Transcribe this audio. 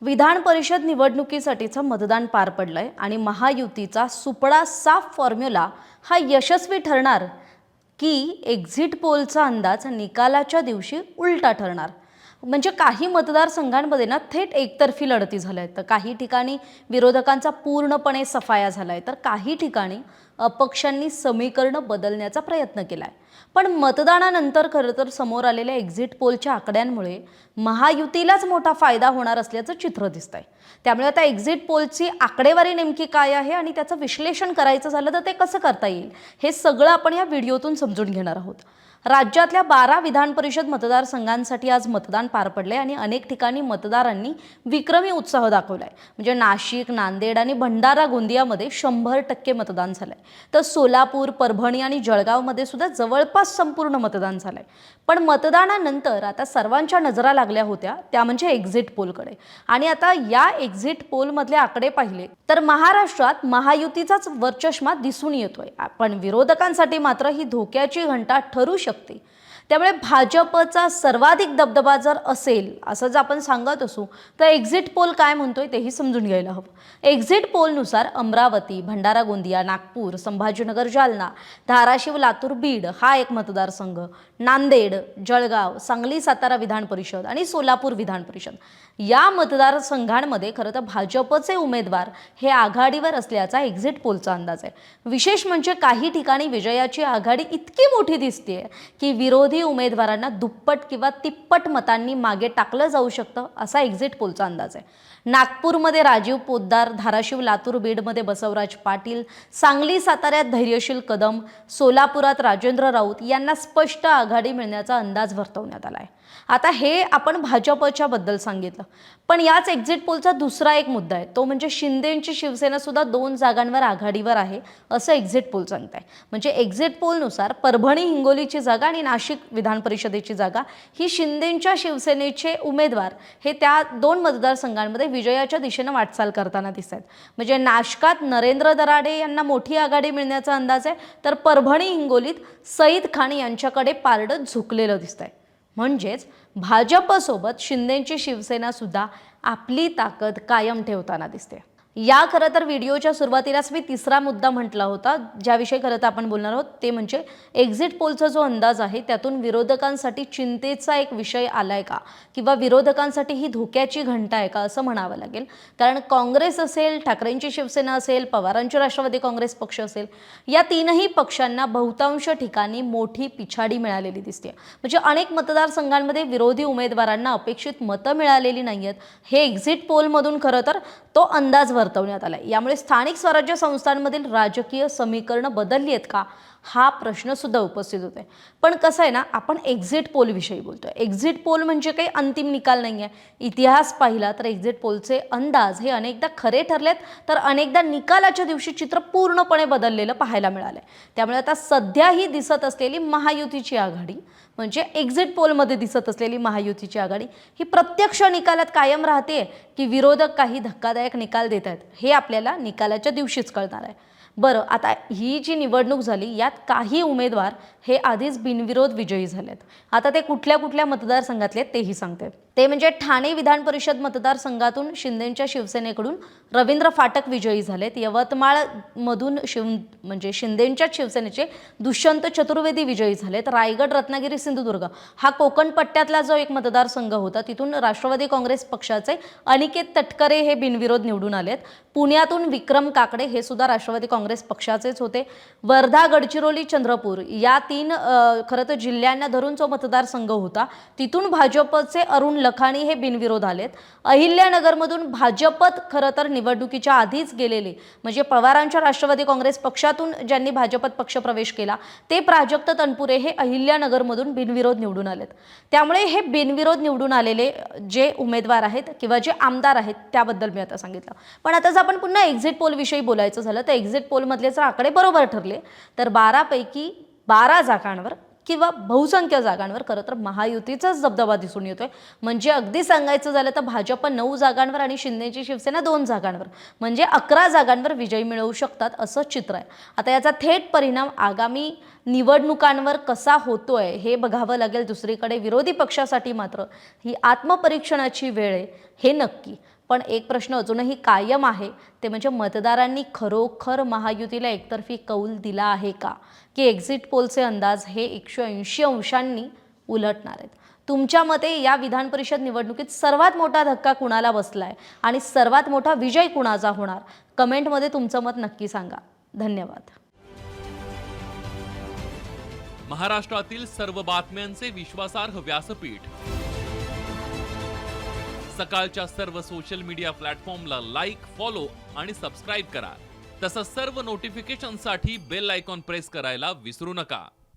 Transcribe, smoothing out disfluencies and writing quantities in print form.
विधान परिषद निवडणुकीसाठीचं मतदान पार पडलंय आणि महायुतीचा सुपडा साफ फॉर्म्युला हा यशस्वी ठरणार की एक्झिट पोलचा अंदाज निकालाच्या दिवशी उलटा ठरणार। म्हणजे काही मतदारसंघांमध्ये ना थेट एकतर्फी लढती झाल्या आहेत, तर काही ठिकाणी विरोधकांचा पूर्णपणे सफाया झालाय, तर काही ठिकाणी अपक्षांनी समीकरण बदलण्याचा प्रयत्न केलाय। पण मतदानानंतर खरं तर समोर आलेल्या एक्झिट पोलच्या आकड्यांमुळे महायुतीलाच मोठा फायदा होणार असल्याचं चित्र दिसतंय। त्यामुळे आता एक्झिट पोलची आकडेवारी नेमकी काय आहे आणि त्याचं विश्लेषण करायचं झालं तर ते कसं करता येईल, हे सगळं आपण या व्हिडिओतून समजून घेणार आहोत। राज्यातल्या 12 विधान परिषद मतदारसंघांसाठी आज मतदान पार पडले आणि अनेक ठिकाणी मतदारांनी विक्रमी उत्साह दाखवलाय। म्हणजे नाशिक, नांदेड आणि भंडारा गोंदियामध्ये 100% मतदान झालंय, तर सोलापूर, परभणी आणि जळगावमध्ये सुद्धा जवळपास संपूर्ण मतदान झालंय। पण मतदानानंतर आता सर्वांच्या नजरा लागल्या होत्या त्या म्हणजे एक्झिट पोलकडे। आणि आता या एक्झिट पोलमधले आकडे पाहिले तर महाराष्ट्रात महायुतीचाच वरचष्मा दिसून येतोय, पण विरोधकांसाठी मात्र ही धोक्याची घंटा ठरू शकते। त्यामुळे भाजपचा सर्वाधिक दबदबा जर असेल असं जर आपण सांगत असू तर एक्झिट पोल काय म्हणतोय तेही समजून घ्यायला हवं। एक्झिट पोलनुसार अमरावती, भंडारा गोंदिया, नागपूर, संभाजीनगर जालना, धाराशिव, लातूर, बीड हा एक मतदारसंघ, नांदेड, जळगाव, सांगली, सातारा विधान परिषद आणि सोलापूर विधान परिषद या मतदारसंघांमध्ये खरं तर भाजपचे उमेदवार हे आघाडीवर असल्याचा एक्झिट पोलचा अंदाज आहे। विशेष म्हणजे काही ठिकाणी विजयाची आघाडी इतकी मोठी दिसते की विरोधी उमेदवारांना दुप्पट किंवा तिप्पट मतांनी मागे टाकलं जाऊ शकतं असा एक्झिट पोलचा अंदाज आहे। नागपूरमध्ये राजीव पोद्दार, धाराशिव, लातूर, बीडमध्ये बसवराज पाटील, सांगली, साताऱ्यात धैर्यशील कदम, सोलापुरात राजेंद्र राऊत यांना स्पष्ट आघाडी मिळण्याचा अंदाज वर्तवण्यात आला आहे। आता हे आपण भाजपच्या बद्दल सांगितलं, पण याच एक्झिट पोलचा दुसरा एक मुद्दा आहे, तो म्हणजे शिंदेंची शिवसेना सुद्धा 2 जागांवर आघाडीवर आहे असं एक्झिट पोल सांगत आहे। म्हणजे एक्झिट पोलनुसार परभणी हिंगोलीची जागा आणि नाशिक विधान परिषदेची जागा ही शिंदेंच्या शिवसेनेचे उमेदवार हे त्या 2 मतदारसंघांमध्ये विजयाच्या दिशेने वाटचाल करताना दिसत आहेत। म्हणजे नाशकात नरेंद्र दराडे यांना मोठी आघाडी मिळण्याचा अंदाज आहे, तर परभणी हिंगोलीत सईद खान यांच्याकडे पारडं झुकलेलं दिसतंय। म्हणजेच भाजपसोबत शिंदेंची शिवसेना सुद्धा आपली ताकद कायम ठेवताना दिसते। या खरं तर व्हिडिओच्या सुरुवातीलाच मी तिसरा मुद्दा म्हटला होता ज्याविषयी खरं तर आपण बोलणार आहोत, ते म्हणजे एक्झिट पोलचा जो अंदाज आहे त्यातून विरोधकांसाठी चिंतेचा एक विषय आलाय का, किंवा विरोधकांसाठी ही धोक्याची घंटा आहे का असं म्हणावं लागेल। कारण काँग्रेस असेल, ठाकरेंची शिवसेना असेल, पवारांची राष्ट्रवादी काँग्रेस पक्ष असेल, या तीनही पक्षांना बहुतांश ठिकाणी मोठी पिछाडी मिळालेली दिसते। म्हणजे अनेक मतदारसंघांमध्ये विरोधी उमेदवारांना अपेक्षित मतं मिळालेली नाहीयेत। हे एक्झिट पोलमधून खरं तर तो अंदाज वर्तवण्यात आलाय। यामुळे स्थानिक स्वराज्य संस्थांमधील राजकीय समीकरण बदलली आहेत का हा प्रश्न सुद्धा उपस्थित होतोय। पण कसं आहे ना, आपण एक्झिट पोल विषयी बोलतोय। एक्झिट पोल म्हणजे काही अंतिम निकाल नाहीये। इतिहास पाहिला तर एक्झिट पोलचे अंदाज हे अनेकदा खरे ठरलेत, तर अनेकदा निकालाच्या दिवशी चित्र पूर्णपणे बदललेलं पाहायला मिळालंय। त्यामुळे आता सध्या ही दिसत असलेली महायुतीची आघाडी म्हणजे एक्झिट पोलमध्ये दिसत असलेली महायुतीची आघाडी ही प्रत्यक्ष निकालात कायम राहते की विरोधक काही धक्कादायक निकाल देत आहेत हे आपल्याला निकालाच्या दिवशीच कळणार आहे। बरं, आता ही जी निवडणूक झाली यात काही उमेदवार हे आधीच बिनविरोध विजयी झालेत। आता ते कुठल्या कुठल्या मतदारसंघातले तेही सांगते। ते म्हणजे ठाणे विधान परिषद मतदारसंघातून शिंदेंच्या शिवसेनेकडून रवींद्र फाटक विजयी झालेत। यवतमाळ मधून म्हणजे शिंदेंच्या शिवसेनेचे दुष्यंत चतुर्वेदी विजयी झालेत। रायगड, रत्नागिरी, सिंधुदुर्ग हा कोकण पट्ट्यातला जो एक मतदारसंघ होता तिथून राष्ट्रवादी काँग्रेस पक्षाचे अनिकेत तटकरे हे बिनविरोध निवडून आलेत। पुण्यातून विक्रम काकडे हे सुद्धा राष्ट्रवादी काँग्रेस पक्षाचेच होते। वर्धा, गडचिरोली, चंद्रपूर या 3 खरं तर जिल्ह्यांना धरून जो मतदारसंघ होता तिथून भाजपचे अरुण लखानी हे बिनविरोध आलेत। अहिल्यानगरमधून भाजपत खरं तर निवडणुकीच्या आधीच गेलेले म्हणजे पवारांच्या राष्ट्रवादी काँग्रेस पक्षातून ज्यांनी भाजपत पक्ष प्रवेश केला ते प्राजक्त तनपुरे हे अहिल्यानगरमधून बिनविरोध निवडून आलेत। त्यामुळे हे बिनविरोध निवडून आलेले जे उमेदवार आहेत किंवा जे आमदार आहेत त्याबद्दल मी आता सांगितलं। पण आता जर आपण पुन्हा एक्झिट पोल विषयी बोलायचं झालं तर एक्झिट पोलमधले जर आकडे बरोबर ठरले तर 12 पैकी 12 जागांवर किंवा बहुसंख्य जागांवर खरं तर महायुतीचाच दबदबा दिसून येतोय। म्हणजे अगदी सांगायचं झालं तर भाजप 9 जागांवर आणि शिंदेची शिवसेना 2 जागांवर म्हणजे 11 जागांवर विजय मिळवू शकतात असं चित्र आहे। आता याचा थेट परिणाम आगामी निवडणुकांवर कसा होतोय हे बघावं लागेल। दुसरीकडे विरोधी पक्षासाठी मात्र ही आत्मपरीक्षणाची वेळ आहे हे नक्की। पण एक प्रश्न अजूनही कायम आहे, ते म्हणजे मतदारांनी खरोखर महायुतीला एकतर्फी कौल दिला आहे का, की एक्झिट पोलचे अंदाज हे 180 अंशांनी उलटणार आहेत. तुमच्या मते या विधान परिषद निवडणुकीत सर्वात मोठा धक्का कुणाला बसलाय आणि सर्वात मोठा विजय कुणाचा होणार? कमेंटमध्ये तुमचं मत नक्की सांगा. धन्यवाद. महाराष्ट्रातील सर्व बातम्यांचे विश्वासार्ह व्यासपीठ. सकाळच्या सर्व सोशल मीडिया प्लॅटफॉर्मला लाईक, फॉलो आणि सबस्क्राईब करा. तसंच सर्व नोटिफिकेशनसाठी बेल आयकॉन प्रेस करायला विसरू नका.